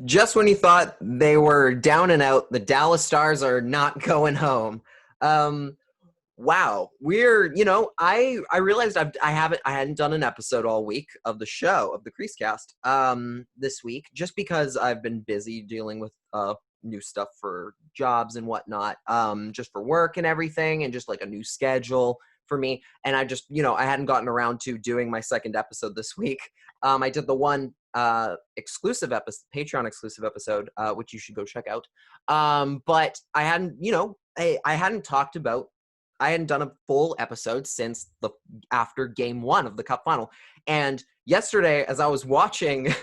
Just when you thought they were down and out, the Dallas Stars are not going home. Um, wow, I realized I hadn't done an episode all week of the show of the CreaseCast this week just because I've been busy dealing with new stuff for jobs and whatnot, just for work and everything, and just like a new schedule for me. And I just I hadn't gotten around to doing my second episode this week. I did the one exclusive episode, Patreon exclusive episode, which you should go check out. But I hadn't, I hadn't talked about. I hadn't done a full episode since after game one of the Cup final. And yesterday, as I was watching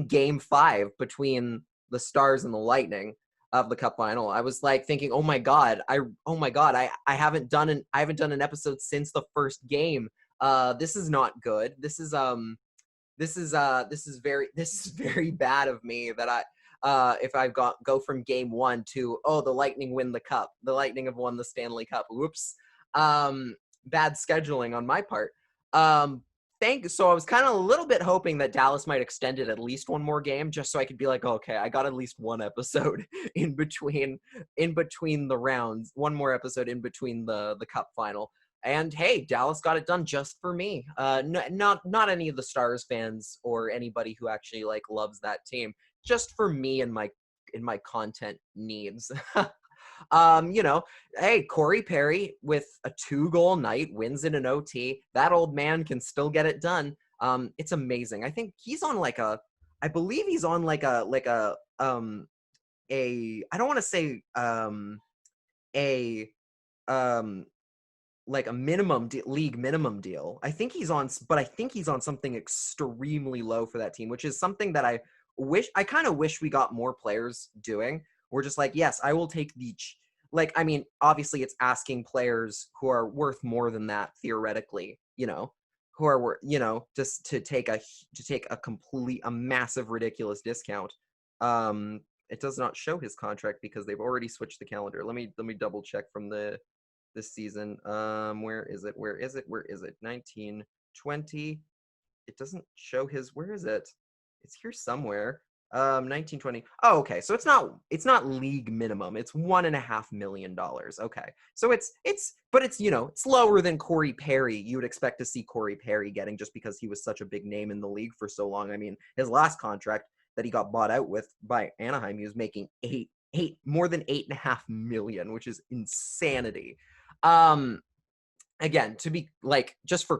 game 5 between the Stars and the Lightning of the Cup final, I was like thinking, oh my God, I haven't done an episode since the first game. This is not good. This is very bad of me that if I go from game 1 to, the Lightning win the Cup. The Lightning have won the Stanley Cup. Whoops. Bad scheduling on my part. So I was kind of a little bit hoping that Dallas might extend it at least one more game just so I could be like, okay, I got at least one episode in between the rounds, one more episode in between the Cup final. And hey, Dallas got it done just for me. Not any of the Stars fans or anybody who actually loves that team. Just for me and my content needs. Hey, Corey Perry with a 2-goal night wins in an OT. That old man can still get it done. It's amazing. I think he's on I believe he's on I don't want to say a league minimum deal. I think he's on something extremely low for that team, which is something that I kind of wish we got more players doing. We're just like, yes, I will take obviously it's asking players who are worth more than that theoretically, who are just to take a massive ridiculous discount. It does not show his contract because they've already switched the calendar. Let me double check from this season. Where is it? 1920. It doesn't show his. Where is it? It's here somewhere. 1920. Oh, okay. So it's not league minimum. It's $1.5 million. Okay. So it's lower than Corey Perry. You would expect to see Corey Perry getting just because he was such a big name in the league for so long. I mean, his last contract that he got bought out with by Anaheim, he was making more than $8.5 million, which is insanity. Again, to be just for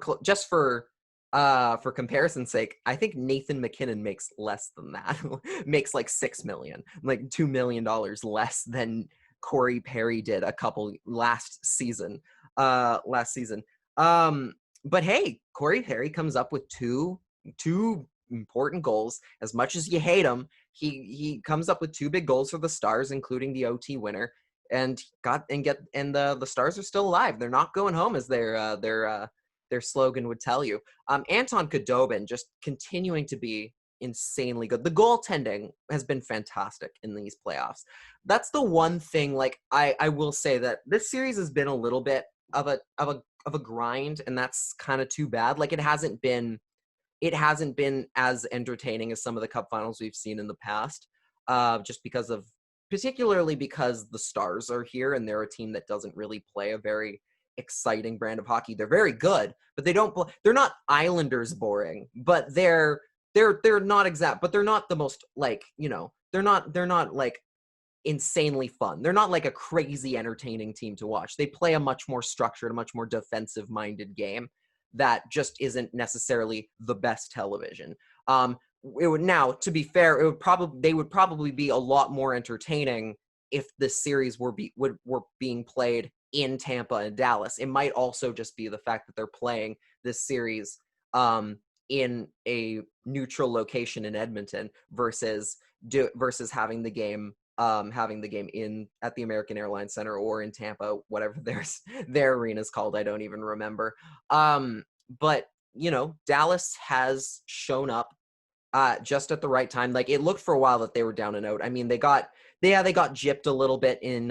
comparison's sake, I think Nathan McKinnon makes less than that. Makes $6 million, $2 million less than Corey Perry did last season. But hey, Corey Perry comes up with two important goals. As much as you hate him, he comes up with 2 big goals for the Stars, including the OT winner. And the Stars are still alive. They're not going home, as their slogan would tell you. Anton Khudobin just continuing to be insanely good. The goaltending has been fantastic in these playoffs. That's the one thing. I will say that this series has been a little bit of a grind, and that's kind of too bad. It hasn't been as entertaining as some of the Cup finals we've seen in the past. Just particularly because the Stars are here and they're a team that doesn't really play a very exciting brand of hockey. They're very good, but they're not Islanders boring, but they're not exact, but they're not the most they're not insanely fun. They're not a crazy entertaining team to watch. They play a much more structured, a much more defensive minded game that just isn't necessarily the best television. To be fair, they would probably be a lot more entertaining if this series were being played in Tampa and Dallas. It might also just be the fact that they're playing this series in a neutral location in Edmonton versus having the game at the American Airlines Center or in Tampa, whatever their arena is called. I don't even remember. But Dallas has shown up just at the right time. It looked for a while that they were down and out. I mean, they got gypped a little bit in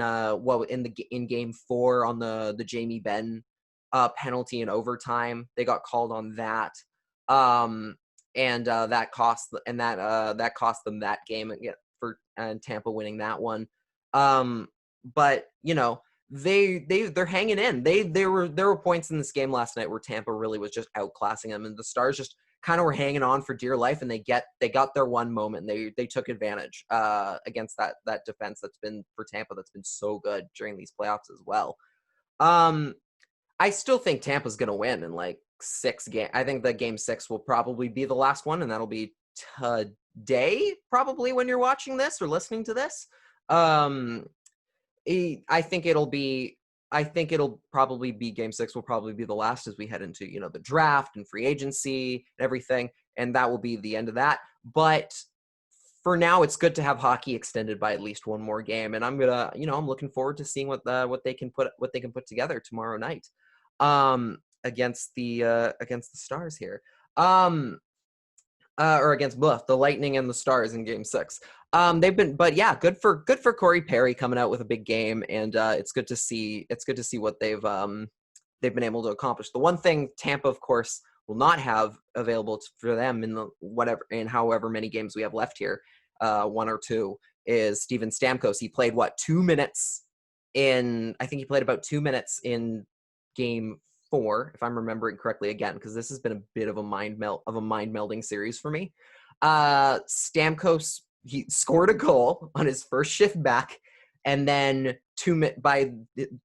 game 4 on the Jamie Benn penalty in overtime. They got called on that. and that cost them that game for Tampa winning that one. But they're hanging in. There were points in this game last night where Tampa really was just outclassing them, and the Stars just kind of were hanging on for dear life, and they got their one moment, and they took advantage against that defense that's been for Tampa that's been so good during these playoffs as well. I still think Tampa's going to win in like 6 games. I think that game 6 will probably be the last one, and that'll be today, probably when you're watching this or listening to this. I think it'll probably be game 6 will probably be the last as we head into, the draft and free agency and everything. And that will be the end of that. But for now, it's good to have hockey extended by at least one more game. And I'm looking forward to seeing what they can put together tomorrow night, against the Stars here. Or against the Lightning and the Stars in game 6. Good for Corey Perry coming out with a big game, and it's good to see what they've been able to accomplish. The one thing Tampa, of course, will not have available for them in however many games we have left here, 1 or 2, is Steven Stamkos. He played 2 minutes I think he played about 2 minutes in game 4, if I'm remembering correctly, again, because this has been a bit of a mind melding series for me. Stamkos, he scored a goal on his first shift back, and then by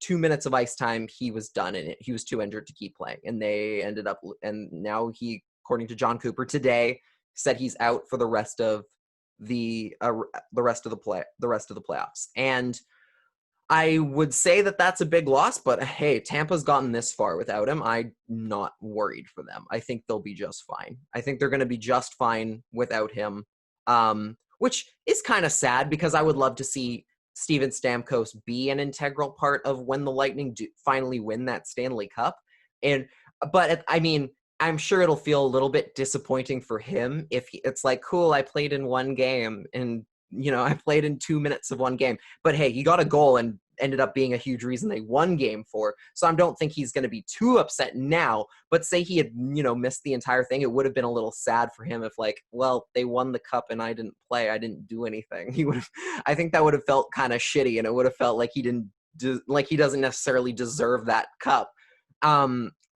2 minutes of ice time, he was done, and he was too injured to keep playing. And they ended up, and now he, according to John Cooper today, said he's out for the rest of the playoffs. And I would say that that's a big loss, but hey, Tampa's gotten this far without him. I'm not worried for them. I think they'll be just fine. I think they're going to be just fine without him, which is kind of sad because I would love to see Steven Stamkos be an integral part of when the Lightning do finally win that Stanley Cup. But I'm sure it'll feel a little bit disappointing for him if it's like, cool, I played in one game and I played in 2 minutes of one game, but hey, he got a goal and ended up being a huge reason they won game 4. So I don't think he's going to be too upset now, but say he had, missed the entire thing. It would have been a little sad for him if they won the cup and I didn't play. I didn't do anything. I think that would have felt kind of shitty, and it would have felt like he doesn't necessarily deserve that cup.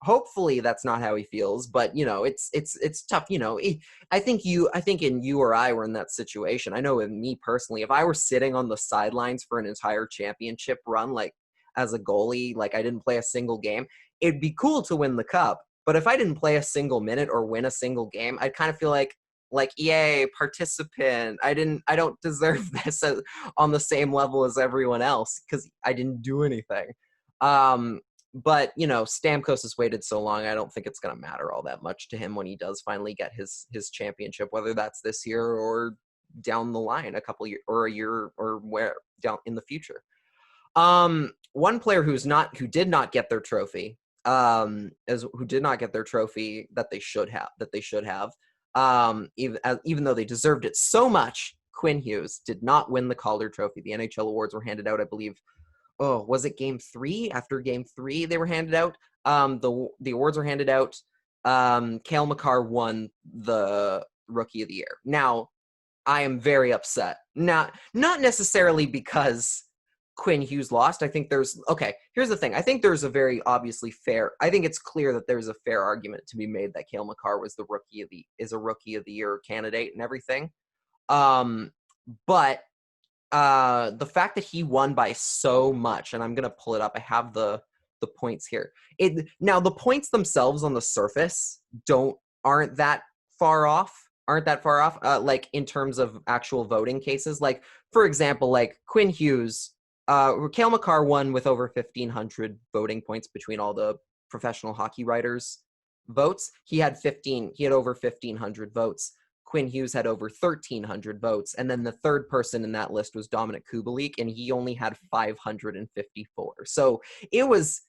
Hopefully that's not how he feels, but it's tough. I think you or I were in that situation. I know with me personally, if I were sitting on the sidelines for an entire championship run, as a goalie, I didn't play a single game, it'd be cool to win the cup. But if I didn't play a single minute or win a single game, I'd kind of feel like yay, participant. I don't deserve this on the same level as everyone else because I didn't do anything. But, Stamkos has waited so long, I don't think it's going to matter all that much to him when he does finally get his championship, whether that's this year or down the line, a couple years or a year or where down in the future. One player who did not get their trophy, that they should have, even though they deserved it so much, Quinn Hughes did not win the Calder Trophy. The NHL Awards were handed out, I believe. Oh, was it game 3? After game 3, they were handed out. The awards were handed out. Cale Makar won the Rookie of the Year. Now, I am very upset. Not necessarily because Quinn Hughes lost. I think here's the thing. I think there's a very obviously fair. I think it's clear that there's a fair argument to be made that Cale Makar was a Rookie of the Year candidate and everything. But the fact that he won by so much, and I'm going to pull it up. I have the points here. Now the points themselves on the surface aren't that far off. In terms of actual voting cases. For example, Quinn Hughes, Cale Makar won with over 1,500 voting points between all the professional hockey writers' votes. He had over 1,500 votes. Quinn Hughes had over 1,300 votes, and then the third person in that list was Dominic Kubalik, and he only had 554. So it was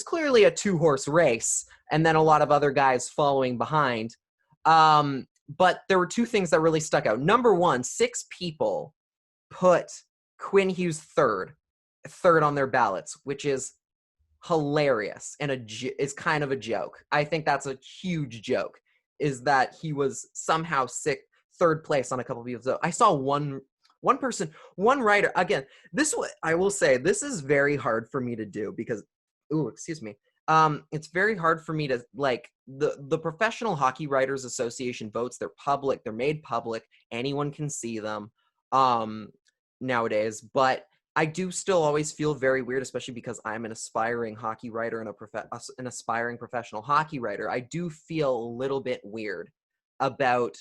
clearly a 2-horse race, and then a lot of other guys following behind. But there were 2 things that really stuck out. Number one, 6 people put Quinn Hughes third on their ballots, which is hilarious and is kind of a joke. I think that's a huge joke, is that he was somehow third place on a couple of people's votes. I saw one writer, again, I will say, this is very hard for me to do because, excuse me. It's very hard for me to, like, the Professional Hockey Writers Association votes, they're public, they're made public, anyone can see them nowadays, but I do still always feel very weird, especially because I'm an aspiring hockey writer and an aspiring professional hockey writer. I do feel a little bit weird about,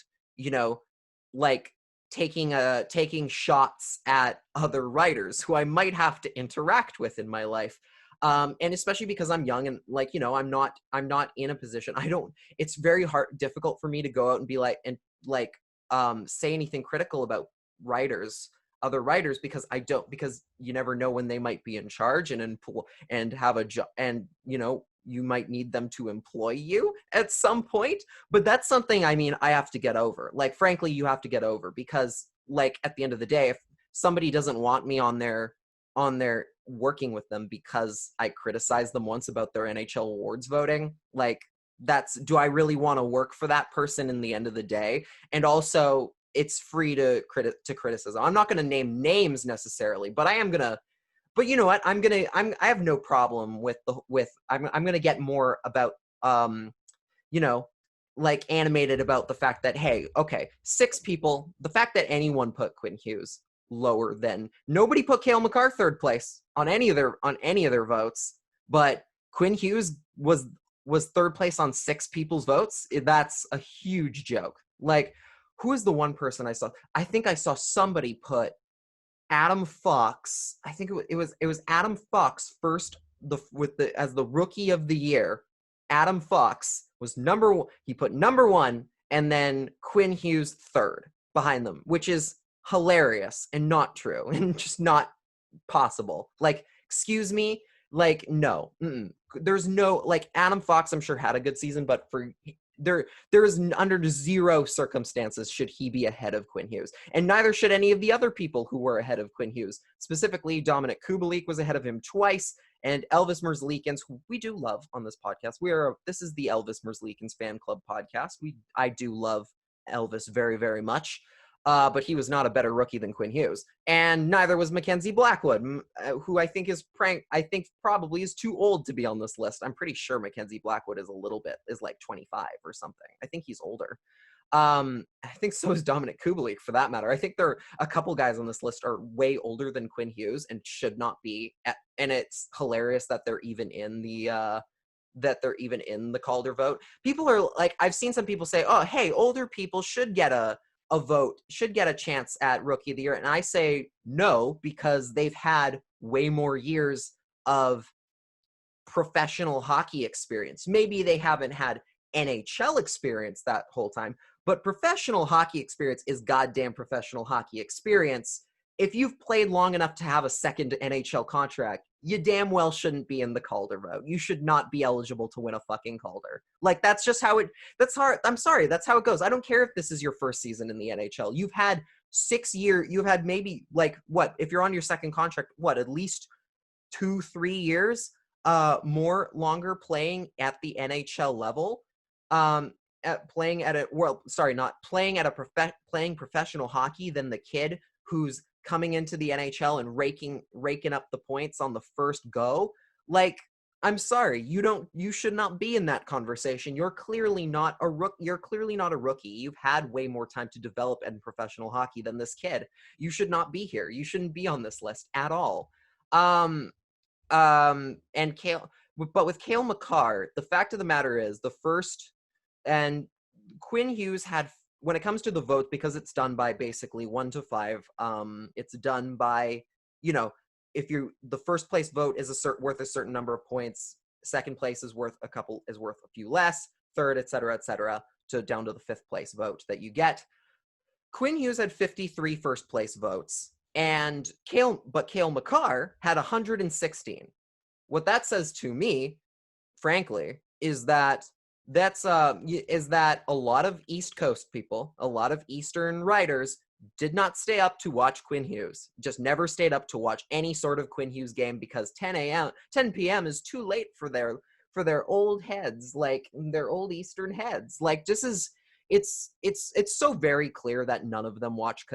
like, taking shots at other writers who I might have to interact with in my life. And especially because I'm young and, like, I'm not in a position. It's very difficult for me to go out and be like, say anything critical about other writers, because because you never know when they might be in charge and have a job, and you might need them to employ you at some point. But that's something, I have to get over. Like, frankly, you have to get over, because, like, at the end of the day, if somebody doesn't want me on their working with them because I criticized them once about their NHL awards voting, like, do I really want to work for that person in the end of the day? And also, it's free to criticism. I'm not going to name names necessarily, but I am going to, but you know what? I have no problem I'm going to get more about, like, animated about the fact that, hey, okay, 6 people, the fact that anyone put Quinn Hughes lower than, nobody put Cale Makar third place on any of their votes, but Quinn Hughes was third place on 6 people's votes. That's a huge joke. Like, who is the one person I saw? I think I saw somebody put Adam Fox. I think it was Adam Fox first, as the rookie of the year. Adam Fox was number 1. He put number 1, and then Quinn Hughes third behind them, which is hilarious and not true and just not possible. Like, excuse me, like, no, there's no, like, Adam Fox, I'm sure, had a good season, but there is, under 0 circumstances should he be ahead of Quinn Hughes, and neither should any of the other people who were ahead of Quinn Hughes. Specifically, Dominic Kubalik was ahead of him twice, and Elvis Merzlikins, who we do love on this podcast. This is the Elvis Merzlikins fan club podcast. I do love Elvis very, very much. But he was not a better rookie than Quinn Hughes, and neither was Mackenzie Blackwood, who I think probably is too old to be on this list. I'm pretty sure Mackenzie Blackwood is like 25 or something. I think he's older. I think so is Dominic Kubalik, for that matter. I think there are a couple guys on this list are way older than Quinn Hughes and should not be. And it's hilarious that they're even in the Calder vote. People are like, I've seen some people say, "Oh, hey, older people should get a vote, should get a chance at Rookie of the Year." And I say no, because they've had way more years of professional hockey experience. Maybe they haven't had NHL experience that whole time, but professional hockey experience is goddamn professional hockey experience. If you've played long enough to have a second NHL contract, you damn well shouldn't be in the Calder vote. You should not be eligible to win a fucking Calder. Like, that's just how that's hard. I'm sorry, that's how it goes. I don't care if this is your first season in the NHL. You've had 6 years, you've had maybe, like, what, if you're on your second contract, at least 2-3 years longer playing at the NHL level, playing professional hockey than the kid who's coming into the NHL and raking up the points on the first go. Like, I'm sorry, you should not be in that conversation. You're clearly not a rookie. You've had way more time to develop in professional hockey than this kid. You should not be here. You shouldn't be on this list at all. And with Cale Makar, the fact of the matter is, and Quinn Hughes had, when it comes to the vote, because it's done by basically 1 to 5, it's done by, if the first place vote is worth a certain number of points, second place is worth a few less, third, et cetera, to down to the 5th place vote that you get. Quinn Hughes had 53 first place votes, and Cale Makar had 116. What that says to me, frankly, is that a lot of East Coast people, a lot of Eastern writers, did not stay up to watch Quinn Hughes. Just never stayed up to watch any sort of Quinn Hughes game because 10 p.m. is too late for their old heads, like their old Eastern heads. Like this is it's so very clear that none of them watch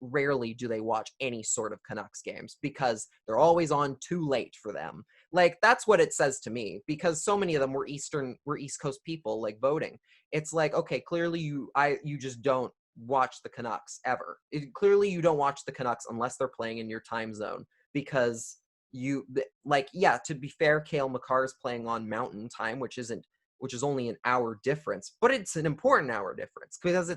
rarely do they watch any sort of Canucks games because they're always on too late for them. Like that's what it says to me, because so many of them were East Coast people like voting. It's like, okay, clearly you just don't watch the Canucks ever. Clearly you don't watch the Canucks unless they're playing in your time zone, because to be fair, Cale Makar is playing on Mountain Time, which is only an hour difference, but it's an important hour difference because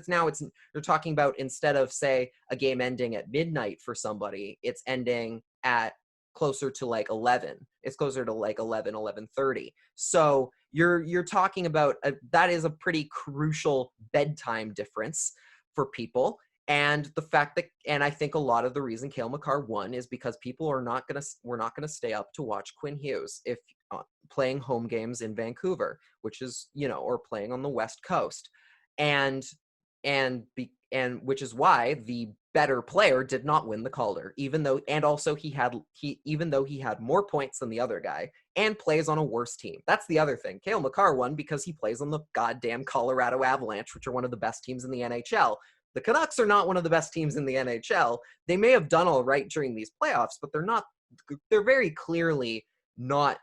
you're talking about, instead of say a game ending at midnight for somebody, it's ending at closer to like 11. It's closer to like 11:30. So you're talking about that is a pretty crucial bedtime difference for people. And the fact that, and I think a lot of the reason Cale Makar won is because people we're not gonna stay up to watch Quinn Hughes if playing home games in Vancouver, which is, or playing on the West Coast, and which is why the better player did not win the Calder, even though he had more points than the other guy and plays on a worse team. That's the other thing. Cale Makar won because he plays on the goddamn Colorado Avalanche, which are one of the best teams in the NHL. The Canucks are not one of the best teams in the NHL. They may have done all right during these playoffs, but they're very clearly not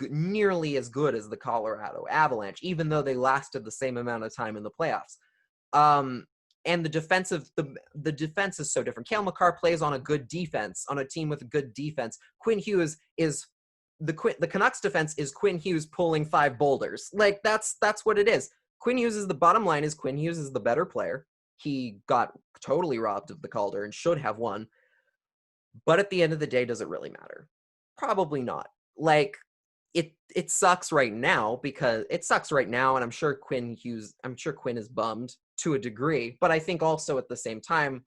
nearly as good as the Colorado Avalanche, even though they lasted the same amount of time in the playoffs. And the defense is so different. Cale Makar plays on a good defense, on a team with a good defense. Quinn Hughes is the Canucks defense is Quinn Hughes pulling 5 boulders. Like that's what it is. Quinn Hughes is the bottom line is Quinn Hughes is the better player. He got totally robbed of the Calder and should have won. But at the end of the day, does it really matter? Probably not. Like it sucks right now, and I'm sure Quinn is bummed to a degree, but I think also at the same time,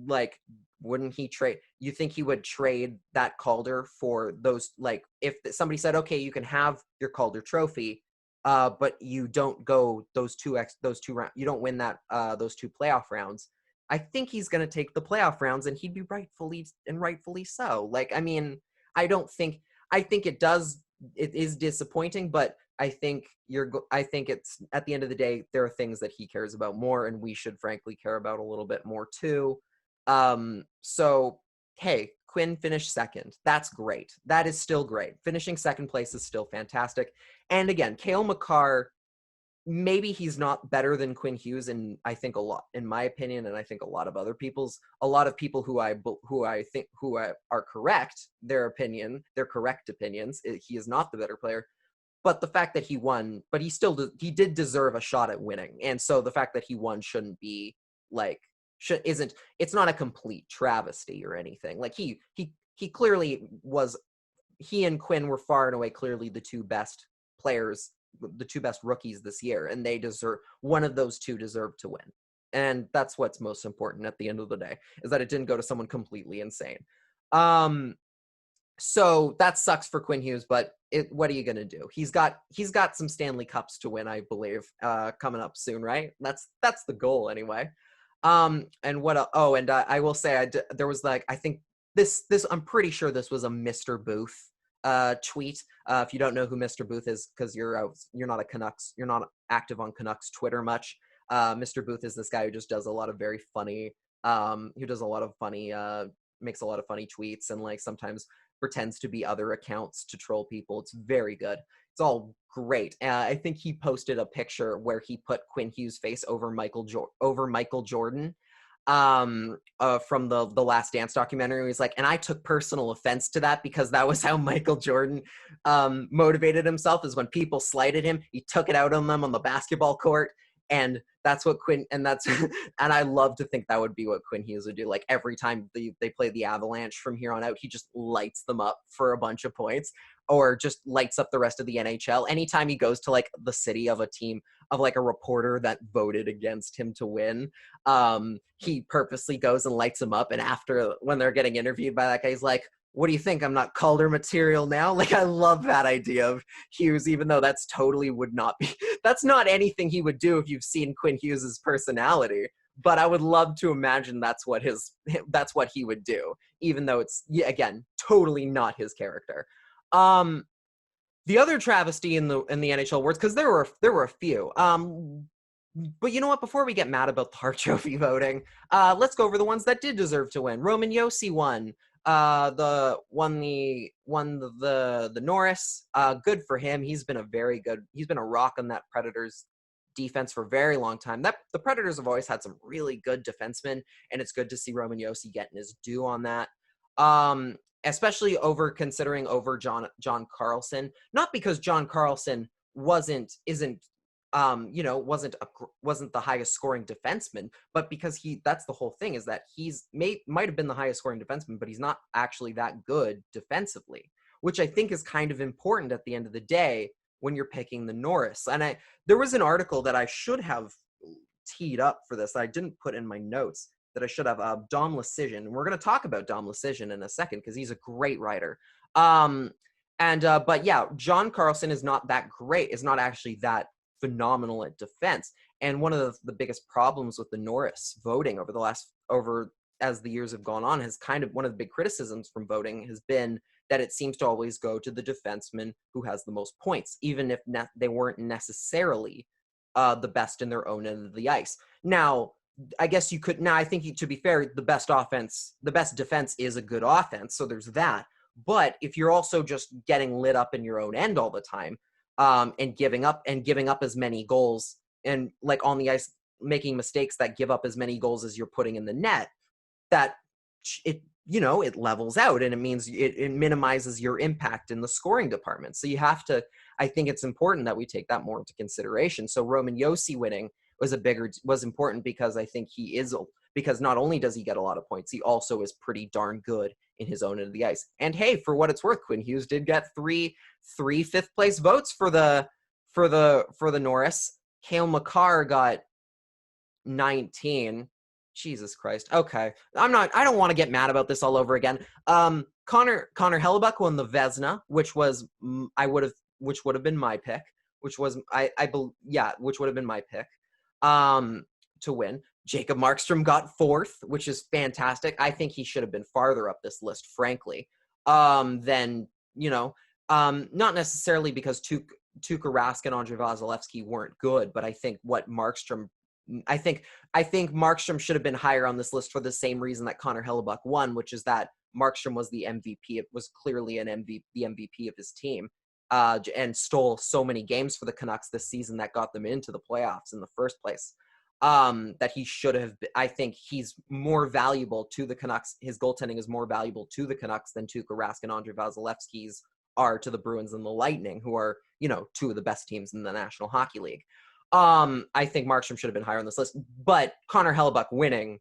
like, wouldn't he trade? You think he would trade that Calder for those, like, if somebody said, okay, you can have your Calder trophy, but you don't go those two rounds, you don't win that those 2 playoff rounds. I think he's going to take the playoff rounds, and he'd be rightfully so. Like, I mean, I think it is disappointing, but I think it's, at the end of the day, there are things that he cares about more, and we should frankly care about a little bit more too. So hey, Quinn finished second. That's great. That is still great. Finishing second place is still fantastic. And again, Cale Makar, maybe he's not better than Quinn Hughes, and I think in my opinion, and I think a lot of people who are correct, their correct opinions, he is not the better player. But the fact that he won, but he did deserve a shot at winning. And so the fact that he won shouldn't be like, it's not a complete travesty or anything. Like he clearly was, he and Quinn were far and away clearly the 2 best players, the 2 best rookies this year, and one of those 2 deserved to win. And that's what's most important at the end of the day, is that it didn't go to someone completely insane. So that sucks for Quinn Hughes, but what are you going to do? He's got some Stanley Cups to win, I believe, coming up soon, right? That's the goal anyway. And I will say, there was like, I think this, I'm pretty sure this was a Mr. Booth tweet. If you don't know who Mr. Booth is, because you're not active on Canucks Twitter much. Mr. Booth is this guy who just does a lot of very funny, makes a lot of funny tweets, and like sometimes pretends to be other accounts to troll people. It's very good. It's all great. I think he posted a picture where he put Quinn Hughes' face over Michael Jordan from the Last Dance documentary. He's like, and I took personal offense to that, because that was how Michael Jordan motivated himself, is when people slighted him, he took it out on them on the basketball court. And that's what and I love to think that would be what Quinn Hughes would do. Like every time they play the Avalanche from here on out, he just lights them up for a bunch of points, or just lights up the rest of the NHL. Anytime he goes to like the city of a team, of like a reporter that voted against him to win, he purposely goes and lights them up. And when they're getting interviewed by that guy, he's like, what do you think? I'm not Calder material now? Like, I love that idea of Hughes, even though that's not anything he would do if you've seen Quinn Hughes' personality. but I would love to imagine that's what he would do, even though it's, again, totally not his character. The other travesty in the NHL awards, because there were a few. But you know what? Before we get mad about the Hart Trophy voting, let's go over the ones that did deserve to win. Roman Josi won. The Norris. Good for him. He's been a rock on that Predators defense for a very long time. The Predators have always had some really good defensemen, and it's good to see Roman Josi getting his due on that. Especially considering over John Carlson, not because John Carlson wasn't the highest scoring defenseman, but because that's the whole thing, is that might have been the highest scoring defenseman, but he's not actually that good defensively, which I think is kind of important at the end of the day when you're picking the Norris. And there was an article that I should have teed up for this that I didn't put in my notes, that I should have, Dom Lucian. And we're going to talk about Dom Lucian in a second because he's a great writer. But yeah, John Carlson is not that great, is not actually that phenomenal at defense. And one of the biggest problems with the Norris voting as the years have gone on, has kind of, one of the big criticisms from voting has been that it seems to always go to the defenseman who has the most points, even if they weren't necessarily the best in their own end of the ice. Now, I guess you could, I think, to be fair, the best defense is a good offense, so there's that. But if you're also just getting lit up in your own end all the time, and giving up as many goals, and like on the ice making mistakes that give up as many goals as you're putting in the net, that it levels out, and it means it minimizes your impact in the scoring department. So you have to, I think it's important that we take that more into consideration. So Roman Josi winning was important because I think because not only does he get a lot of points, he also is pretty darn good in his own end of the ice. And hey, for what it's worth, Quinn Hughes did get three fifth place votes for the Norris. Cale Makar got 19. Jesus Christ. Okay. I don't want to get mad about this all over again. Connor Hellebuyck won the Vezina, which would have been my pick, which would have been my pick to win. Jacob Markstrom got fourth, which is fantastic. I think he should have been farther up this list, frankly. Not necessarily because Tuukka Rask and Andrei Vasilevsky weren't good, but I think I think Markstrom should have been higher on this list for the same reason that Connor Hellebuyck won, which is that Markstrom was the MVP. It was clearly the MVP of his team, and stole so many games for the Canucks this season that got them into the playoffs in the first place. That he should have. I think he's more valuable to the Canucks. His goaltending is more valuable to the Canucks than Tuukka Rask and Andrei Vasilevsky's are to the Bruins and the Lightning, who are, two of the best teams in the National Hockey League. I think Markstrom should have been higher on this list, but Connor Hellebuyck winning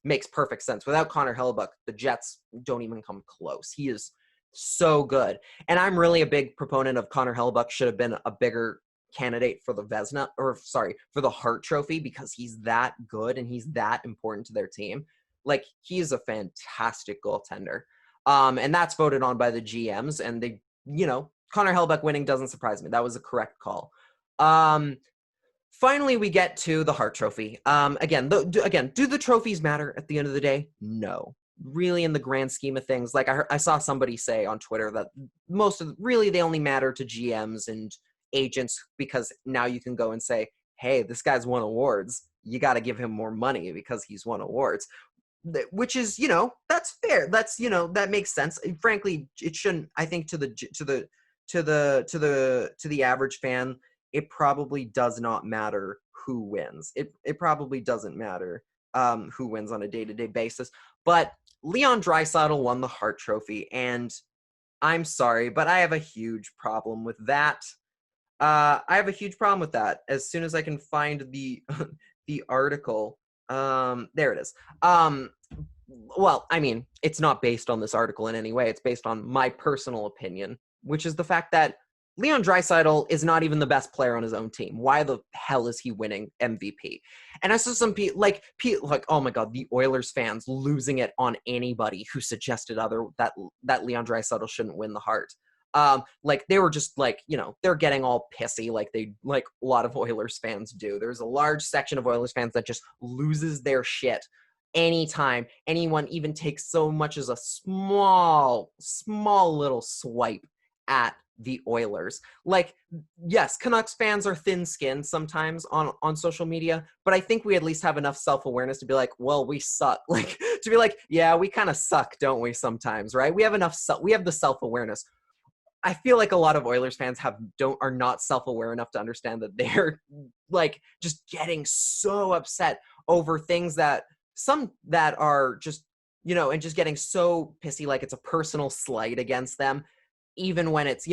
makes perfect sense. Without Connor Hellebuyck, the Jets don't even come close. He is so good. And I'm really a big proponent of Connor Hellebuyck should have been a bigger candidate for the for the Hart Trophy, because he's that good and he's that important to their team. Like, he's a fantastic goaltender. And that's voted on by the GMs, and they, Connor Hellebuyck winning doesn't surprise me. That was a correct call. Finally, we get to the Hart Trophy. Again, do the trophies matter at the end of the day? No. Really, in the grand scheme of things, like I saw somebody say on Twitter that they only matter to GMs and agents, because now you can go and say, hey, this guy's won awards. You got to give him more money because he's won awards, which is, that's fair. That's, that makes sense. Frankly, it shouldn't. I think to the average fan, it probably does not matter who wins. It probably doesn't matter who wins on a day-to-day basis. But Leon Draisaitl won the Hart Trophy, and I'm sorry, but I have a huge problem with that. As soon as I can find the article, there it is. Well, I mean, it's not based on this article in any way. It's based on my personal opinion, which is the fact that Leon Draisaitl is not even the best player on his own team. Why the hell is he winning MVP? And I saw some people like, oh my God, the Oilers fans losing it on anybody who suggested that Leon Draisaitl shouldn't win the Hart. Like they were just like, they're getting all pissy like a lot of Oilers fans do. There's a large section of Oilers fans that just loses their shit anytime anyone even takes so much as a small little swipe at the Oilers. Like, yes, Canucks fans are thin-skinned sometimes on social media, but I think we at least have enough self-awareness to be like, well, we suck. Like, to be like, yeah, we kind of suck, don't we, sometimes, right? We have the self-awareness. I feel like a lot of Oilers fans are not self-aware enough to understand that they're like just getting so upset over things that are just, and just getting so pissy, like it's a personal slight against them, even when it's,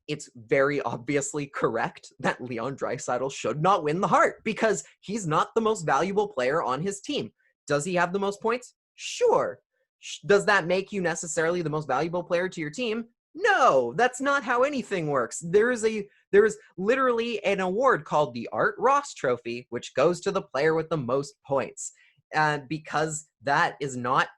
it's very obviously correct that Leon Draisaitl should not win the Hart because he's not the most valuable player on his team. Does he have the most points? Sure. Does that make you necessarily the most valuable player to your team? No, that's not how anything works. There is literally an award called the Art Ross Trophy, which goes to the player with the most points. And because that does not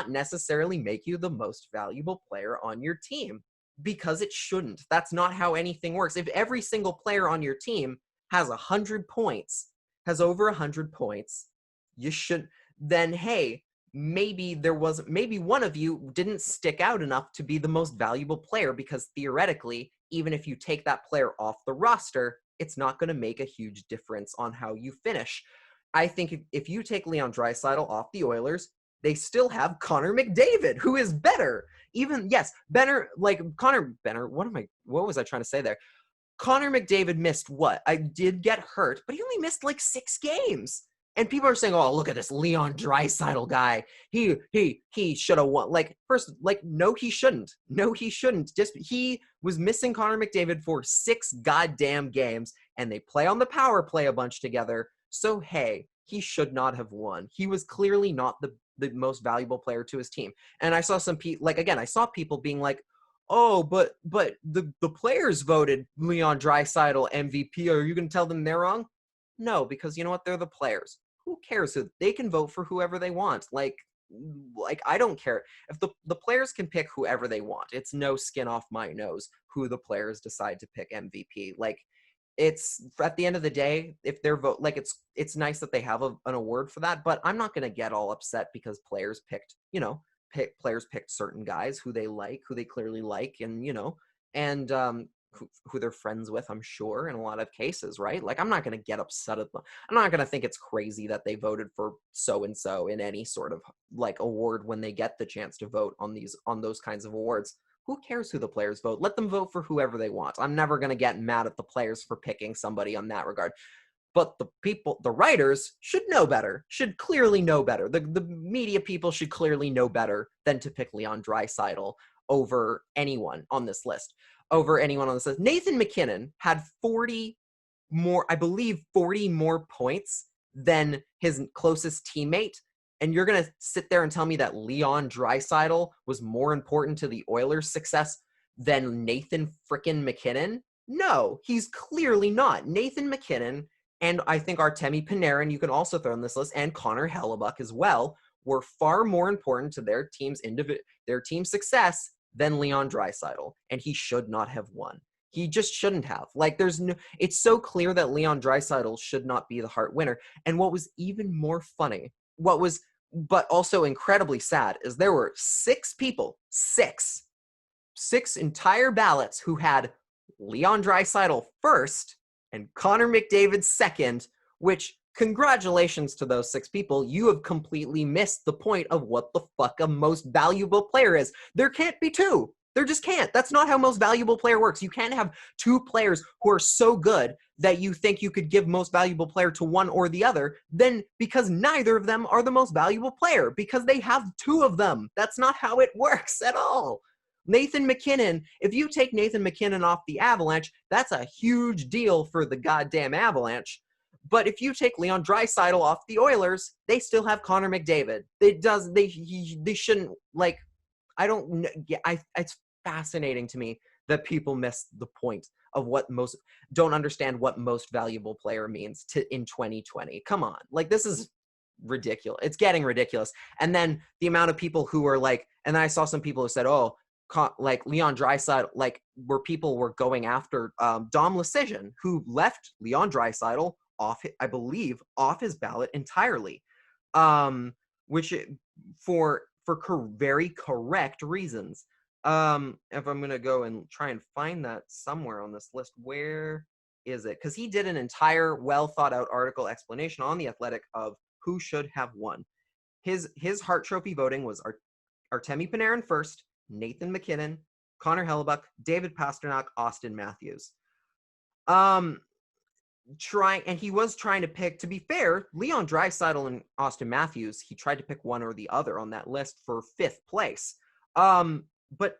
necessarily make you the most valuable player on your team, because it shouldn't. That's not how anything works. If every single player on your team has 100 points, has over 100 points, you should then, hey, maybe one of you didn't stick out enough to be the most valuable player, because theoretically, even if you take that player off the roster, it's not going to make a huge difference on how you finish. I think if you take Leon Draisaitl off the Oilers, they still have Connor McDavid, who is better. What was I trying to say there? Connor McDavid missed what? I did get hurt, but he only missed like 6 games. And people are saying, "Oh, look at this Leon Draisaitl guy. He should have won." No, he shouldn't. No, he shouldn't. Just he was missing Connor McDavid for 6 goddamn games, and they play on the power play a bunch together. So hey, he should not have won. He was clearly not the most valuable player to his team. And I saw some people I saw people being like, "Oh, but the players voted Leon Draisaitl MVP. Are you going to tell them they're wrong?" No, because you know what? They're the players. Who cares? They can vote for whoever they want. Like I don't care. If the players can pick whoever they want, it's no skin off my nose who the players decide to pick MVP. Like, it's at the end of the day, if their vote, like it's nice that they have an award for that, but I'm not going to get all upset because players picked certain guys who they clearly like, and who they're friends with, I'm sure, in a lot of cases, right? Like, I'm not going to get upset at them. I'm not going to think it's crazy that they voted for so-and-so in any sort of like award when they get the chance to vote on those kinds of awards. Who cares who the players vote? Let them vote for whoever they want. I'm never going to get mad at the players for picking somebody on that regard. But the writers should know better, should clearly know better. The media people should clearly know better than to pick Leon Draisaitl over anyone on this list. Nathan MacKinnon had 40 more points than his closest teammate. And you're going to sit there and tell me that Leon Draisaitl was more important to the Oilers' success than Nathan frickin' MacKinnon? No, he's clearly not. Nathan MacKinnon, and I think Artemi Panarin, you can also throw on this list, and Connor Hellebuyck as well, were far more important to their team's success than Leon Draisaitl, and he should not have won. He just shouldn't have. Like, it's so clear that Leon Draisaitl should not be the Hart winner. And what was even more funny, but also incredibly sad, is there were 6 people, 6 entire ballots who had Leon Draisaitl first and Connor McDavid second, which, congratulations to those 6 people. You have completely missed the point of what the fuck a most valuable player is. There can't be 2. There just can't. That's not how most valuable player works. You can't have 2 players who are so good that you think you could give most valuable player to one or the other, then because neither of them are the most valuable player, because they have 2 of them. That's not how it works at all. Nathan MacKinnon, if you take Nathan MacKinnon off the Avalanche, that's a huge deal for the goddamn Avalanche. But if you take Leon Draisaitl off the Oilers, they still have Connor McDavid. They shouldn't, like, I don't, yeah, it's fascinating to me that people miss the point of don't understand what most valuable player means in 2020. Come on. Like, this is ridiculous. It's getting ridiculous. And then the amount of people who are like, and then I saw some people who said, "Oh, like Leon Draisaitl, like where people were going after Dom Lucian, who left Leon Draisaitl I believe, off his ballot entirely, which very correct reasons. If I'm gonna go and try and find that somewhere on this list, where is it? Because he did an entire well thought out article explanation on The Athletic of who should have won. His Hart Trophy voting was Artemi Panarin first, Nathan McKinnon, Connor Hellebuck, David Pastrnak, Austin Matthews. And he was trying to pick, to be fair, Leon Draisaitl and Austin Matthews, he tried to pick one or the other on that list for 5th place. But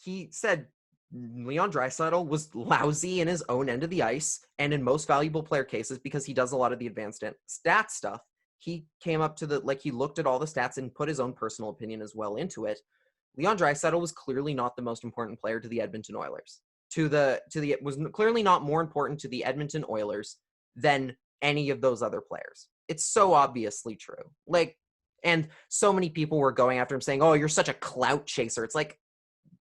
he said Leon Draisaitl was lousy in his own end of the ice and in most valuable player cases because he does a lot of the advanced stat stuff. He came up to he looked at all the stats and put his own personal opinion as well into it. Leon Draisaitl was clearly not the most important player to the Edmonton Oilers. It was clearly not more important to the Edmonton Oilers than any of those other players. It's so obviously true. And so many people were going after him saying, "Oh, you're such a clout chaser." It's like,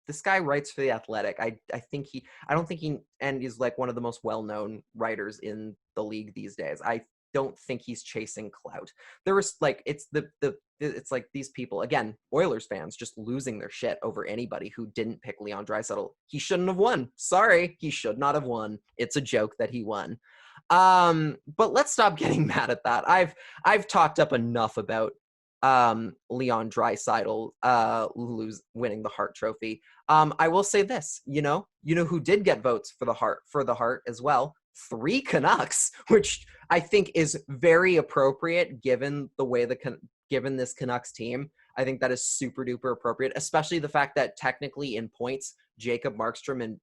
this guy writes for The Athletic. I don't think he, and he's like one of the most well-known writers in the league these days. I don't think he's chasing clout. There was it's like these people, again, Oilers fans just losing their shit over anybody who didn't pick Leon Draisaitl. He shouldn't have won. Sorry, he should not have won. It's a joke that he won. But let's stop getting mad at that. I've talked up enough about Leon Draisaitl winning the Hart Trophy. I will say this, you know who did get votes for the Hart as well? 3 Canucks, which I think is very appropriate given the way given this Canucks team. I think that is super duper appropriate, especially the fact that technically in points, Jacob Markstrom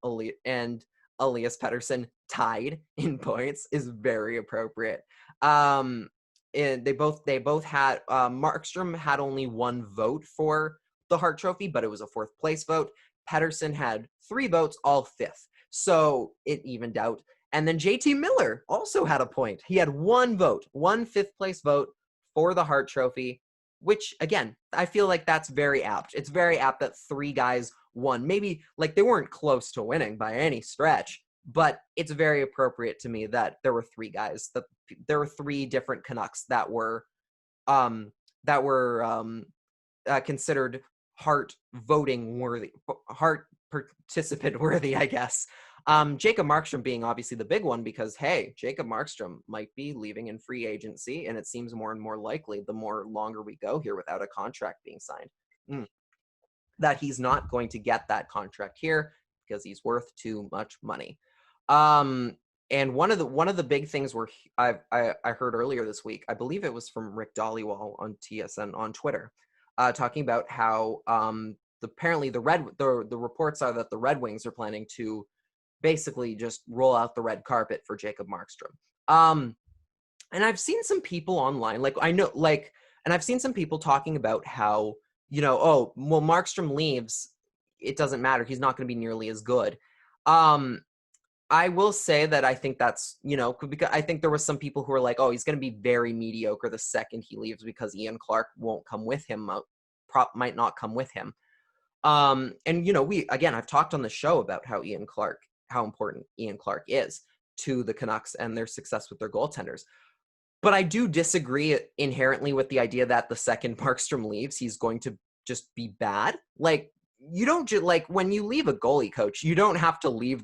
and Elias Pettersson tied in points is very appropriate. And they both had Markstrom had only 1 vote for the Hart Trophy, but it was a 4th place vote. Pettersson had 3 votes, all 5th, so it evened out. And then JT Miller also had a point. He had 1 vote, 1 5th place vote for the Hart Trophy, which, again, I feel like that's very apt. It's very apt that 3 guys won. Maybe, they weren't close to winning by any stretch, but it's very appropriate to me that there were 3 guys, that there were 3 different Canucks that were considered Hart voting worthy, Hart participant worthy, I guess. Jacob Markstrom being obviously the big one because, hey, Jacob Markstrom might be leaving in free agency, and it seems more and more likely the more longer we go here without a contract being signed, that he's not going to get that contract here because he's worth too much money. And one of the big things I heard earlier this week, I believe it was from Rick Dhaliwal on TSN on Twitter, talking about how apparently the reports are that the Red Wings are planning to basically just roll out the red carpet for Jacob Markstrom. And I've seen some people online, and I've seen some people talking about how, Markstrom leaves, it doesn't matter. He's not going to be nearly as good. I will say that I think that's, because I think there was some people who were like, oh, he's going to be very mediocre the second he leaves because Ian Clark won't come with him, might not come with him. And, I've talked on the show about how important Ian Clark is to the Canucks and their success with their goaltenders. But I do disagree inherently with the idea that the second Markstrom leaves, he's going to just be bad. You don't when you leave a goalie coach, you don't have to leave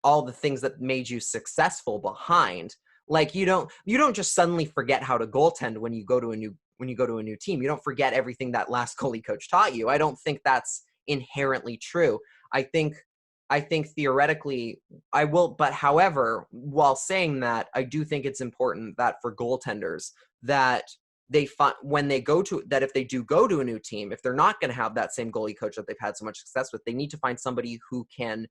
all the things that made you successful behind. You don't just suddenly forget how to goaltend when you go to a new team. You don't forget everything that last goalie coach taught you. I don't think that's inherently true. I think theoretically I will, but however, while saying that, I do think it's important that for goaltenders that they find when they if they do go to a new team, if they're not going to have that same goalie coach that they've had so much success with, they need to find somebody who can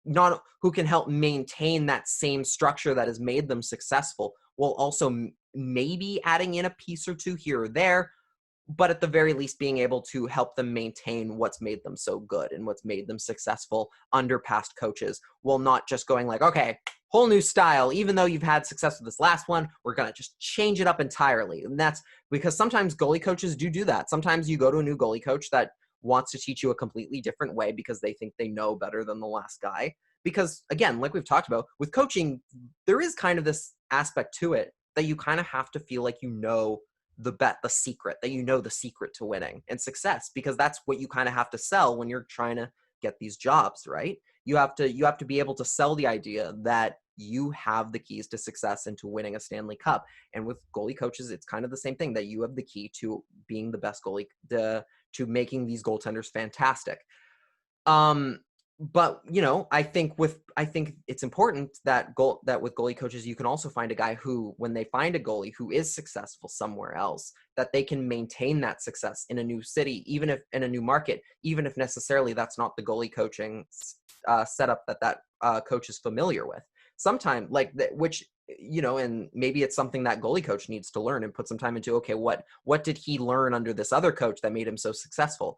help maintain that same structure that has made them successful, while also maybe adding in a piece or 2 here or there, but at the very least being able to help them maintain what's made them so good and what's made them successful under past coaches, while not just going okay, whole new style, even though you've had success with this last one, we're going to just change it up entirely. And that's because sometimes goalie coaches do that. Sometimes you go to a new goalie coach that wants to teach you a completely different way because they think they know better than the last guy. Because again, like we've talked about with coaching, there is kind of this aspect to it that you kind of have to feel like you know the secret to winning and success, because that's what you kind of have to sell when you're trying to get these jobs, right? You have to be able to sell the idea that you have the keys to success and to winning a Stanley Cup. And with goalie coaches, it's kind of the same thing, that you have the key to being the best goalie, to making these goaltenders fantastic. But I think it's important that with goalie coaches, you can also find a guy who, when they find a goalie who is successful somewhere else, that they can maintain that success in a new city, even if in a new market, even if necessarily that's not the goalie coaching setup that coach is familiar with. Sometimes, and maybe it's something that goalie coach needs to learn and put some time into. Okay, what did he learn under this other coach that made him so successful?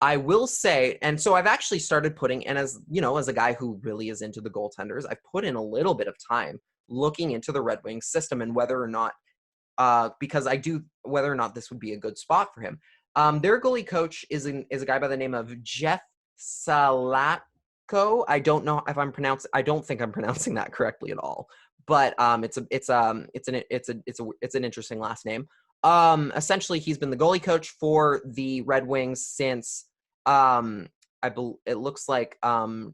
I will say, and so I've actually started putting, and as a guy who really is into the goaltenders, I've put in a little bit of time looking into the Red Wings system and whether or not this would be a good spot for him. Their goalie coach is a guy by the name of Jeff Salatko. I don't think I'm pronouncing that correctly at all, but it's an interesting last name. Essentially, he's been the goalie coach for the Red Wings since it looks like 4th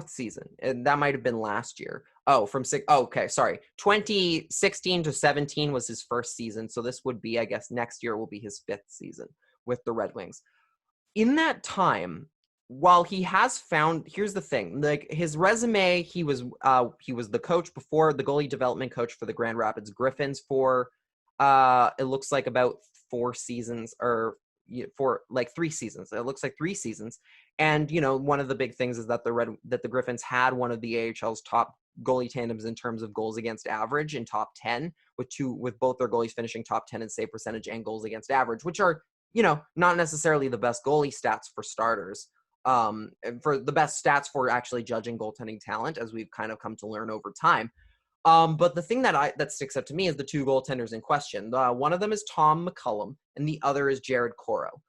season, and that might have been last year. 2016 to 17 was his first season, so this would be, I guess, next year will be his 5th season with the Red Wings. In that time, while he has found, here's the thing, like his resume, he was the coach before, the goalie development coach for the Grand Rapids Griffins for it looks like about 4 seasons, or for like 3 seasons. It looks like 3 seasons. And one of the big things is that the Griffins had one of the AHL's top goalie tandems in terms of goals against average in top 10, with both their goalies finishing top 10 in save percentage and goals against average, which are not necessarily the best goalie stats for starters. For the best stats for actually judging goaltending talent, as we've kind of come to learn over time. But the thing that sticks out to me is the 2 goaltenders in question. One of them is Tom McCullum, and the other is Jared Coro.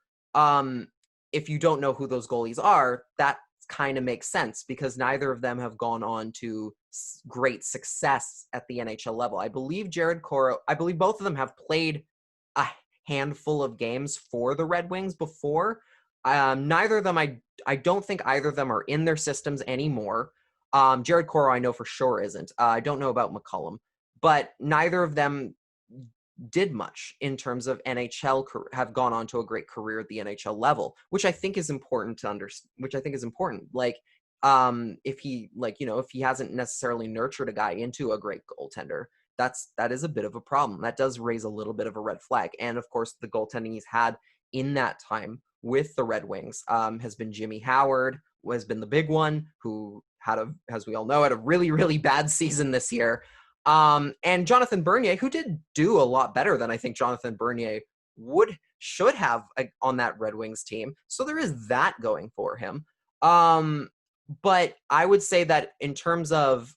If you don't know who those goalies are, that kind of makes sense, because neither of them have gone on to great success at the NHL level. I believe both of them have played a handful of games for the Red Wings before. Neither of them, I don't think either of them are in their systems anymore. Jared Coro, I know for sure isn't. I don't know about McCullum, but neither of them did much in terms of NHL, have gone on to a great career at the NHL level, which I think is important to understand, Like, if he hasn't necessarily nurtured a guy into a great goaltender, that is a bit of a problem. That does raise a little bit of a red flag. And of course, the goaltending he's had in that time with the Red Wings has been Jimmy Howard, has been the big one, who as we all know, had a really, really bad season this year. And Jonathan Bernier, who did do a lot better than I think Jonathan Bernier should have on that Red Wings team. So there is that going for him. But I would say that in terms of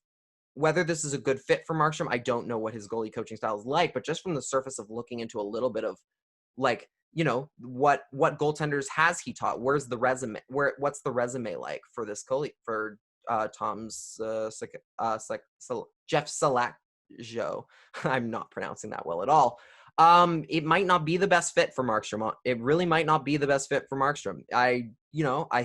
whether this is a good fit for Markstrom, I don't know what his goalie coaching style is like, but just from the surface of looking into a little bit of what goaltenders has he taught? Where's the resume? What's the resume like for this goalie, for Jeff Salakjo? I'm not pronouncing that well at all. It might not be the best fit for Markstrom. It really might not be the best fit for Markstrom. I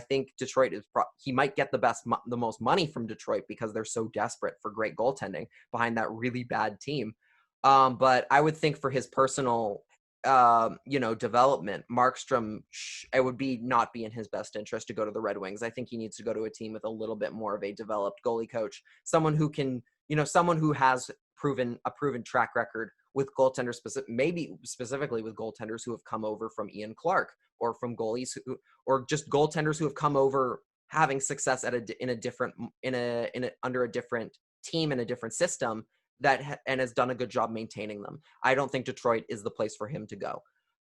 think Detroit he might get the most money from Detroit because they're so desperate for great goaltending behind that really bad team. But I would think for his personal development, Markstrom, it would not be in his best interest to go to the Red Wings. I think he needs to go to a team with a little bit more of a developed goalie coach, someone who can, someone who has a proven track record with goaltenders, maybe specifically with goaltenders who have come over from Ian Clark, or from goalies or just goaltenders who have come over having success under a different team in a different system and has done a good job maintaining them. I don't think Detroit is the place for him to go.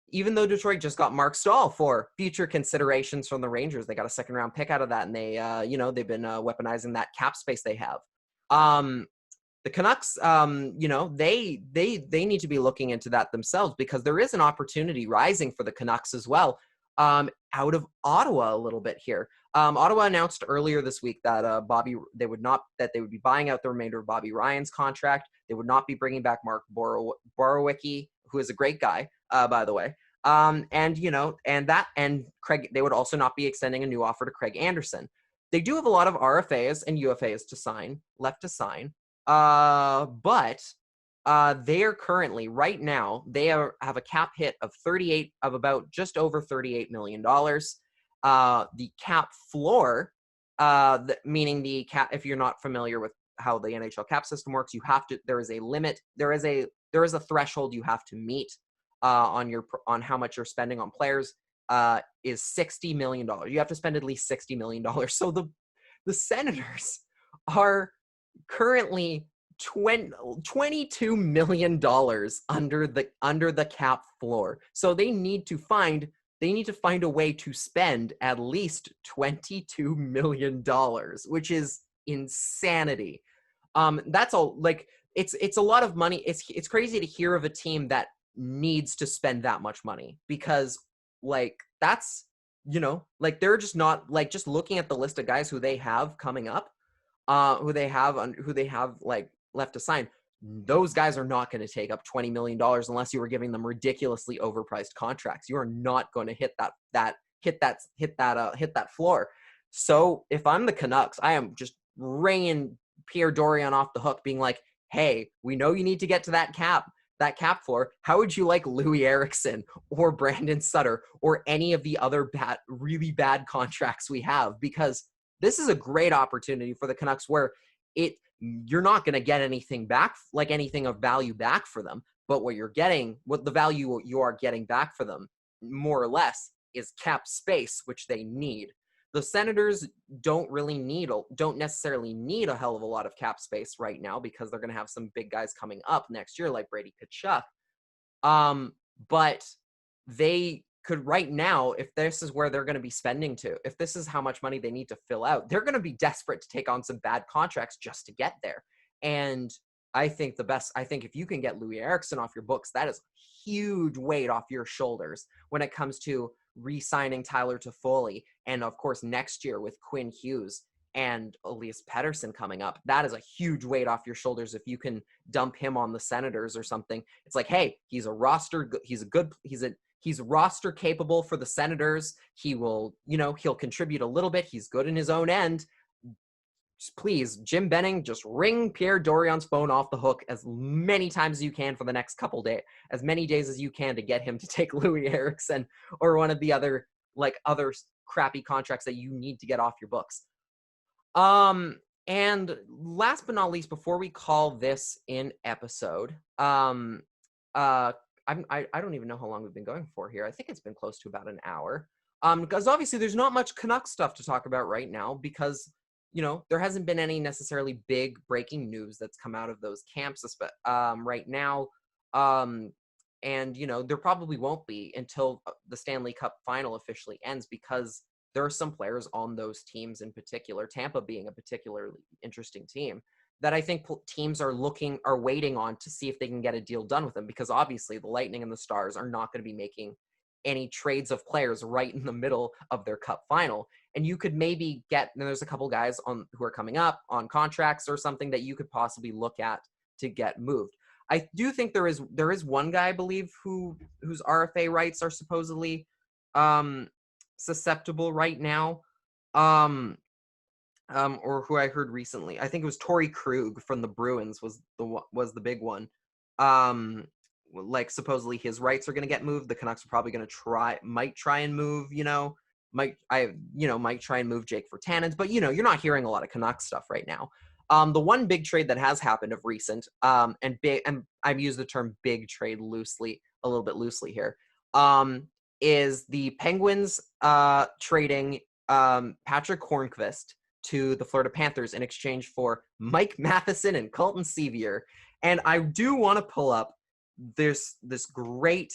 Even though Detroit just got Mark Stahl for future considerations from the Rangers, they got a 2nd-round pick out of that, and they, they've been weaponizing that cap space they have. the Canucks, they need to be looking into that themselves, because there is an opportunity rising for the Canucks as well, out of Ottawa a little bit here. Ottawa announced earlier this week that they would be buying out the remainder of Bobby Ryan's contract. They would not be bringing back Mark Borowicki, who is a great guy, by the way. And Craig, they would also not be extending a new offer to Craig Anderson. They do have a lot of RFAs and UFAs left to sign. But they are currently, right now, have a cap hit of about just over $38 million. The cap floor, meaning the cap, if you're not familiar with how the NHL cap system works, there is a limit, there is a threshold you have to meet on how much you're spending on players, is $60 million. You have to spend at least $60 million. So the Senators are currently $22 million under the cap floor. So they need to find a way to spend at least $22 million, which is insanity. That's all. Like, it's a lot of money. It's crazy to hear of a team that needs to spend that much money, because like that's, they're just not, like, just looking at the list of guys who they have coming up, who they have like left to sign. Those guys are not going to take up $20 million unless you were giving them ridiculously overpriced contracts. You are not going to hit that floor. So if I'm the Canucks, I am just ringing Pierre Dorion off the hook, being like, hey, we know you need to get to that cap floor. How would you like Louis Eriksson or Brandon Sutter or any of the other really bad contracts we have? Because this is a great opportunity for the Canucks, where you're not going to get anything back, like anything of value back for them. But what the value you are getting back for them, more or less, is cap space, which they need. The Senators don't necessarily need a hell of a lot of cap space right now, because they're going to have some big guys coming up next year, like Brady Tkachuk. But they could right now, if this is where they're going to be spending to, if this is how much money they need to fill out, they're going to be desperate to take on some bad contracts just to get there. And I think if you can get Louis Eriksson off your books, that is huge weight off your shoulders when it comes to re-signing Tyler Toffoli. And of course, next year with Quinn Hughes and Elias Pettersson coming up, that is a huge weight off your shoulders. If you can dump him on the Senators or something, it's like, hey, he's roster capable for the Senators. He will, he'll contribute a little bit. He's good in his own end. Just please, Jim Benning, just ring Pierre Dorion's phone off the hook as many times as you can for the next couple days, as many days as you can, to get him to take Louis Eriksson or one of the other crappy contracts that you need to get off your books. And last but not least, before we call this an episode, I don't even know how long we've been going for here. I think it's been close to about an hour. Because obviously there's not much Canucks stuff to talk about right now, because there hasn't been any necessarily big breaking news that's come out of those camps right now. And there probably won't be until the Stanley Cup final officially ends, because there are some players on those teams in particular, Tampa being a particularly interesting team, that I think teams are waiting on to see if they can get a deal done with them, because obviously the Lightning and the Stars are not going to be making any trades of players right in the middle of their cup final. And you could maybe there's a couple guys who are coming up on contracts or something that you could possibly look at to get moved. I do think there is one guy, I believe, whose RFA rights are supposedly susceptible right now. Or who I heard recently. I think it was Torrey Krug from the Bruins was the big one. Supposedly his rights are going to get moved. The Canucks are probably going to might try and move, might try and move Jake Virtanen, but you're not hearing a lot of Canucks stuff right now. The one big trade that has happened of recent, and I've used the term big trade a little bit loosely here, is the Penguins trading Patric Hornqvist to the Florida Panthers in exchange for Mike Matheson and Colton Sevier. And I do want to pull up this great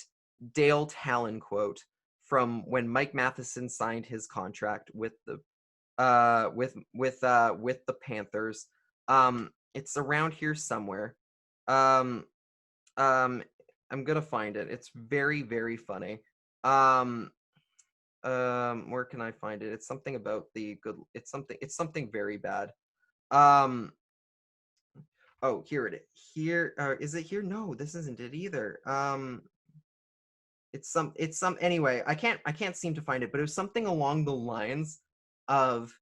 Dale Talon quote from when Mike Matheson signed his contract with the Panthers. It's around here somewhere. Um, um, I'm gonna find it. It's very, very funny. Um, where can I find it? It's something about the good. It's something very bad. Um, oh, here it is. Here, is it here? No, this isn't it either. Anyway, I can't seem to find it, but it was something along the lines of,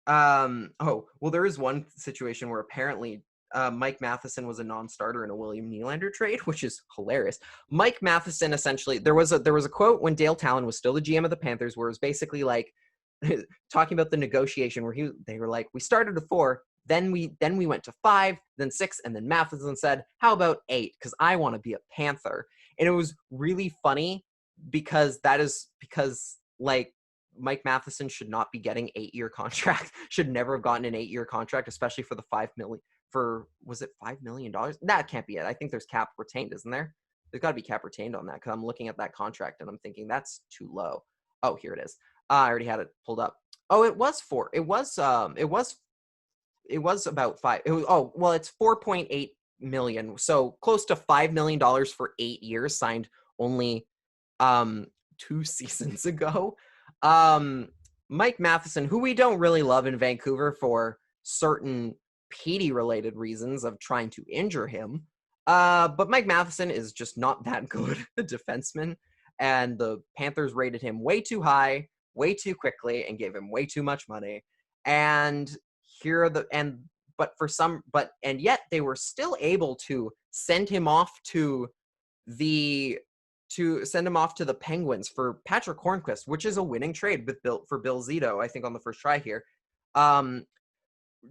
oh, well, there is one situation where apparently Mike Matheson was a non-starter in a William Nylander trade, which is hilarious. Mike Matheson, essentially, there was a quote when Dale Talon was still the GM of the Panthers, where it was basically like talking about the negotiation where they were like, we started at 4, then we went to 5, then 6, and then Matheson said, how about 8? Because I want to be a Panther. And it was really funny because like Mike Matheson should not be getting 8-year contract, should never have gotten an 8-year contract, especially for the was it $5 million? That can't be it. I think there's cap retained, isn't there? There's got to be cap retained on that, because I'm looking at that contract and I'm thinking that's too low. Oh, here it is. I already had it pulled up. Oh, it was 4. It was about 5. It's 4.8 million. So close to $5 million for 8 years, signed only 2 seasons ago. Mike Matheson, who we don't really love in Vancouver for certain Petey-related reasons of trying to injure him. But Mike Matheson is just not that good a defenseman, and the Panthers rated him way too high, way too quickly, and gave him way too much money. And yet they were still able to send him off to the Penguins for Patric Hornqvist, which is a winning trade for Bill Zito, I think, on the first try here.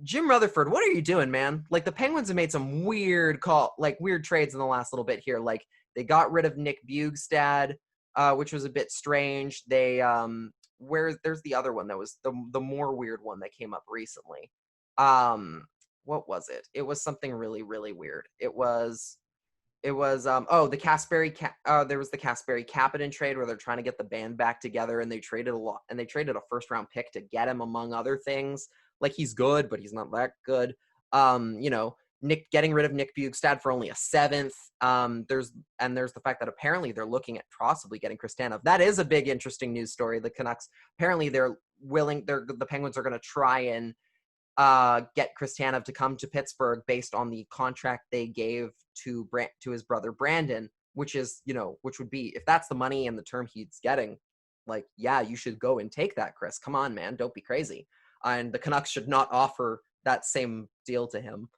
Jim Rutherford, what are you doing, man? Like, the Penguins have made some weird trades in the last little bit here. Like, they got rid of Nick Bjugstad, which was a bit strange. They there's the other one that was the more weird one that came up recently. What was it? It was something really, really weird. It was the Kasperi there was the Kasperi Kapanen trade where they're trying to get the band back together, and they traded a first round pick to get him, among other things. Like, he's good, but he's not that good. Getting rid of Nick Bjugstad for only a 7th. There's the fact that apparently they're looking at possibly getting Chris Tanev. That is a big, interesting news story. The Canucks, apparently the Penguins are going to try and get Chris Tanev to come to Pittsburgh based on the contract they gave to his brother Brandon, which would be, if that's the money and the term he's getting, like, yeah, you should go and take that, Chris. Come on, man, don't be crazy. And the Canucks should not offer that same deal to him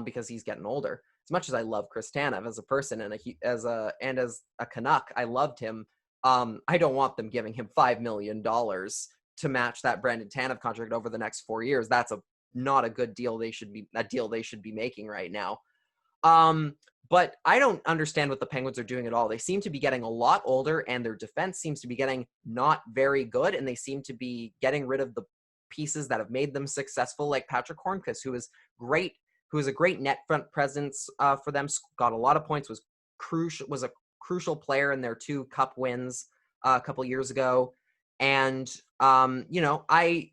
because he's getting older. As much as I love Chris Tanev as a person and as a Canuck, I loved him. I don't want them giving him $5 million to match that Brandon Tanev contract over the next 4 years. That's not a good deal. They should be making right now. But I don't understand what the Penguins are doing at all. They seem to be getting a lot older, and their defense seems to be getting not very good, and they seem to be getting rid of the pieces that have made them successful, like Patric Hornqvist, who is a great net front presence for them, got a lot of points, was a crucial player in their 2 cup wins a couple years ago. And I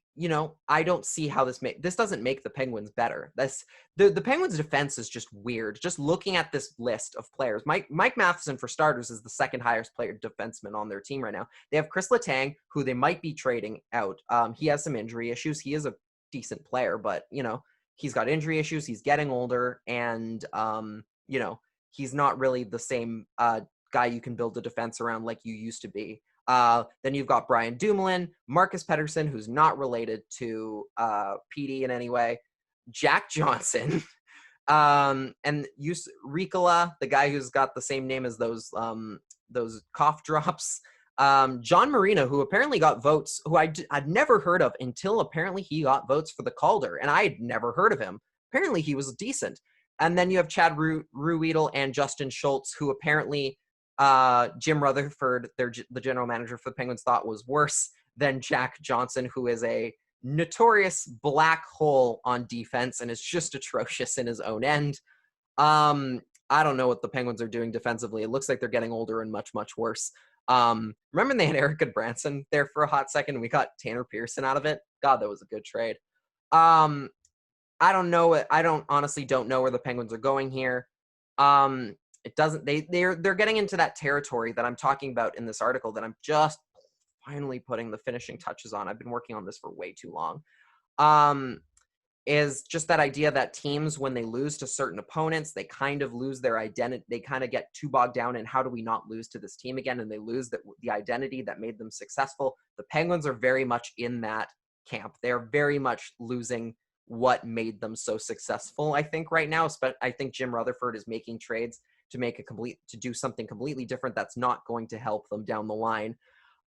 don't see how this doesn't make the Penguins better. The Penguins' defense is just weird. Just looking at this list of players, Mike Matheson, for starters, is the second highest player defenseman on their team right now. They have Chris Letang, who they might be trading out. He has some injury issues. He is a decent player, but he's got injury issues. He's getting older, and he's not really the same guy you can build a defense around like you used to be. Then you've got Brian Dumoulin, Marcus Pettersson, who's not related to PD in any way, Jack Johnson, and Ricola, the guy who's got the same name as those cough drops, John Marino, who apparently got votes, who I'd never heard of until apparently he got votes for the Calder, and I had never heard of him. Apparently he was decent. And then you have Chad Ruhwedel and Justin Schultz, who apparently Jim Rutherford, the general manager for the Penguins, thought was worse than Jack Johnson, who is a notorious black hole on defense and is just atrocious in his own end. I don't know what the Penguins are doing defensively. It looks like they're getting older and much, much worse. Remember when they had Eric Goodbranson there for a hot second and we got Tanner Pearson out of it? God, that was a good trade. I don't know. Honestly don't know where the Penguins are going here. It doesn't. They're getting into that territory that I'm talking about in this article that I'm just finally putting the finishing touches on. I've been working on this for way too long. Is just that idea that teams, when they lose to certain opponents, they kind of lose their identity. They kind of get too bogged down in how do we not lose to this team again, and they lose the identity that made them successful. The Penguins are very much in that camp. They're very much losing what made them so successful, I think, right now. But I think Jim Rutherford is making trades to do something completely different that's not going to help them down the line.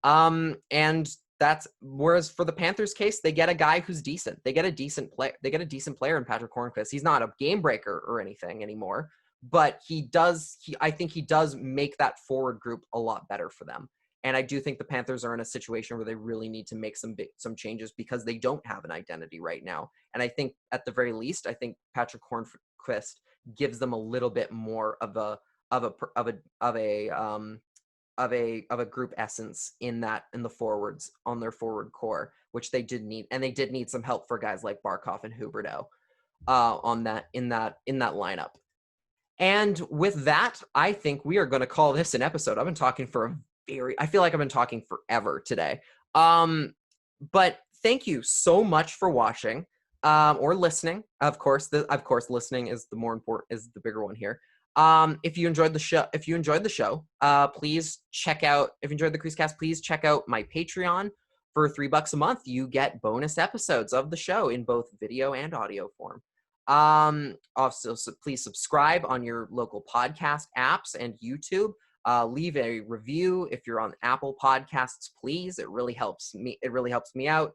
And that's whereas for the Panthers case, they get a guy who's decent. They get a decent player. They get a decent player in Patric Hornqvist. He's not a game breaker or anything anymore, but I think he does make that forward group a lot better for them. And I do think the Panthers are in a situation where they really need to make some changes because they don't have an identity right now. And I think at the very least, I think Patric Hornqvist gives them a little bit more of a group essence in the forwards on their forward core, which they did need, and they did need some help for guys like Barkov and Huberdeau in that lineup. And with that, I think we are going to call this an episode. I've been talking I feel like I've been talking forever today. But thank you so much for watching or listening. Of course, listening is the bigger one here. If you enjoyed the show, please check out, if you enjoyed the CreaseCast, please check out my Patreon. For $3 a month, you get bonus episodes of the show in both video and audio form. Also, please subscribe on your local podcast apps and YouTube. Leave a review if you're on Apple Podcasts, please. It really helps me. It really helps me out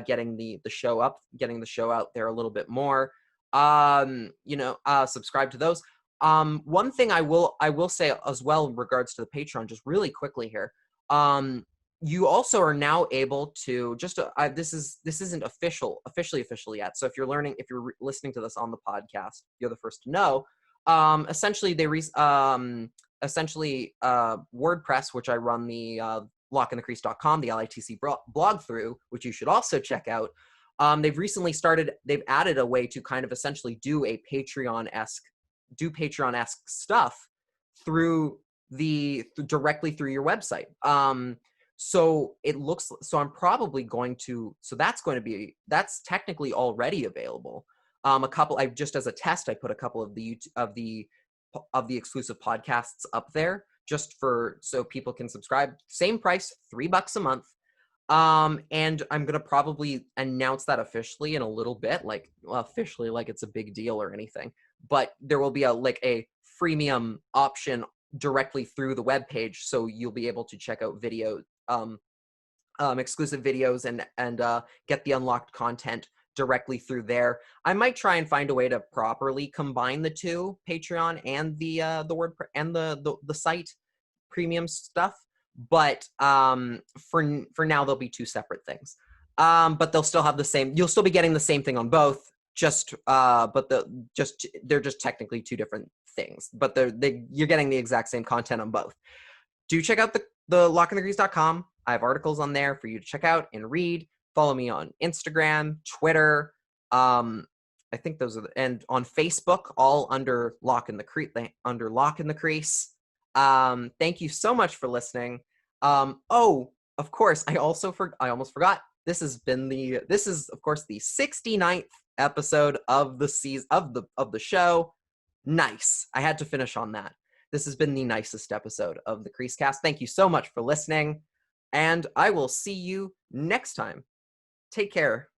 getting the show out there a little bit more. Subscribe to those. One thing I will say as well in regards to the Patreon, just really quickly here. You also are now able to this isn't officially yet. So if you're listening to this on the podcast, you're the first to know. Essentially WordPress, which I run the LachInTheCrease.com, the LITC blog through, which you should also check out. They've added a way to kind of essentially do Patreon-esque stuff directly through your website. So that's technically already available. Just as a test, I put a couple of the exclusive podcasts up there just so people can subscribe. Same price, $3 a month. And I'm going to probably announce that officially in a little bit, like it's a big deal or anything, but there will be a freemium option directly through the webpage. So you'll be able to check out exclusive videos and get the unlocked content directly through there. I might try and find a way to properly combine the two, Patreon and the WordPress and the site premium stuff. But for now, they'll be two separate things. But they'll still have the same. You'll still be getting the same thing on both. They're just technically two different things. But you're getting the exact same content on both. Do check out the LachInTheCrease.com. I have articles on there for you to check out and read. Follow me on Instagram, Twitter. I think those are and on Facebook, all under Lach in the Crease. Thank you so much for listening. Of course, I almost forgot. This is of course the 69th episode of the season of the show. Nice. I had to finish on that. This has been the nicest episode of the CreaseCast. Thank you so much for listening, and I will see you next time. Take care.